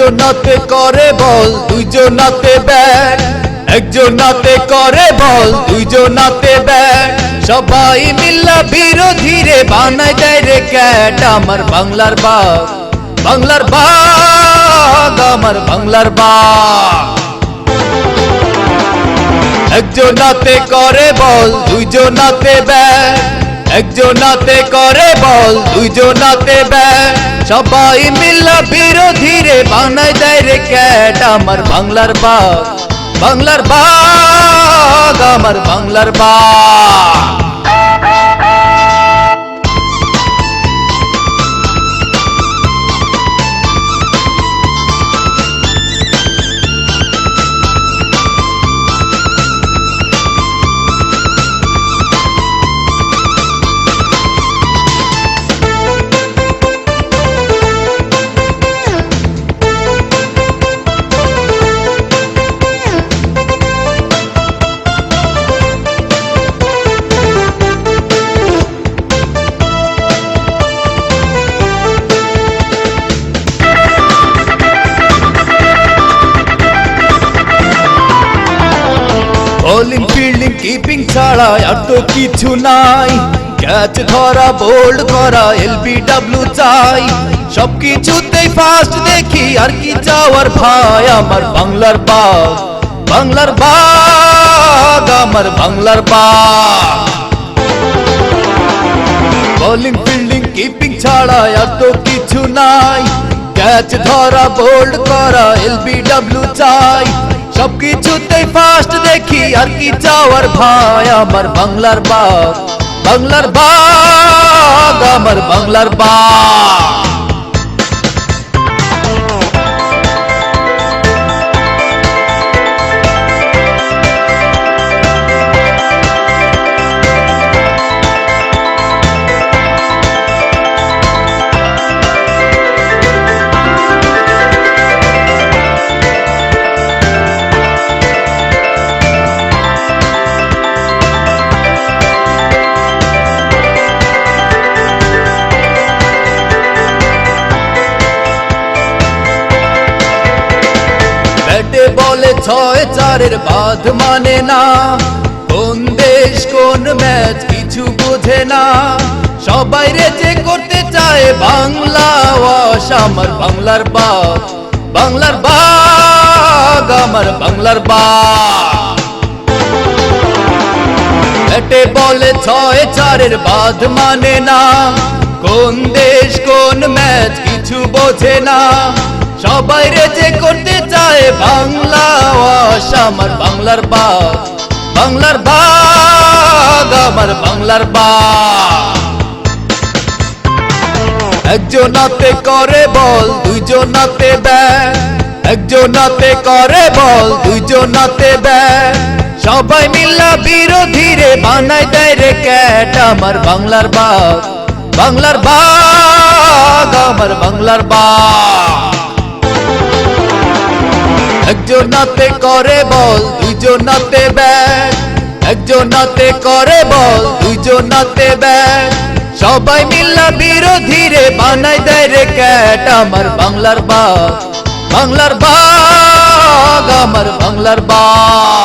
একজনাতে করে বল দুইজনাতে ব্যাট, একজনাতে করে বল দুইজনাতে ব্যাট, সবাই মিল্লা বিরোধীরে বানায় দেয় রে ক্যাট। আমার বাংলার বাঘ, বাংলার বাঘ, আমার বাংলার বাঘ। একজনাতে করে বল দুইজনাতে ব্যাট, একজনাতে করে বল দুইজনাতে ব্যাট, সবাই মিল্লা বিরোধীরে বানায় দেয় রে ক্যাট। আমার বাংলার বাঘ, বাংলার বাঘ, আমার বাংলার বাঘ। বোলিং ফিল্ডিং কিপিং ছাড়া আর তো কিছু নাই, ক্যাচ ধরা বোল্ড করা এলবিডব্লিউ চাই, সবকিছুতেই ফাস্ট দেখি আর কি চাওয়ার ভাই। আমার বাংলার বাঘ, বাংলার বাঘ, আমার বাংলার বাঘ। বোলিং ফিল্ডিং কিপিং ছাড়া আর তো কিছু নাই, ক্যাচ ধরা বোল্ড করা এলবিডব্লিউ চাই, সবকিছুতেই ফাস্ট দেখি আর কি চাওয়ার ভাই। আমার বাংলার বাঘ, বাংলার বাঘ, আমার বাংলার বাঘ। ব্যাটে বলে 6-4 বাদ মানে না, কোন দেশ কোন ম্যাচ কিছু বোঝে না, সবাই রেজে করতে চায় বাংলা ওয়াশ। আমার বাংলার বাঘ, বাংলার বাঘ, আমার বাংলার বাঘ। ব্যাটে বলে 6-4 বাদ মানে না, কোন দেশ কোন ম্যাচ কিছু বোঝে না, সবাই রেজে করতে চায় বাংলা ওয়াশ। আমার বাংলার বাঘ, বাংলার বাঘ, আমার বাংলার বাঘ। একজনাতে করে বল দুইজনাতে ব্যাট, একজনাতে করে বল দুইজনাতে ব্যাট, সবাই মিল্লা বিরোধীরে বানায় দেয় রে ক্যাট। আমার বাংলার বাঘ, বাংলার বাঘ, আমার বাংলার বাঘ। একজনাতে করে বল দুইজনাতে ব্যাট, একজনাতে করে বল দুইজনাতে ব্যাট, সবাই মিল্লা বিরোধীরে বানায় দেয় রে ক্যাট। আমার বাংলার বাঘ, বাংলার বাঘ, আমার বাংলার বাঘ।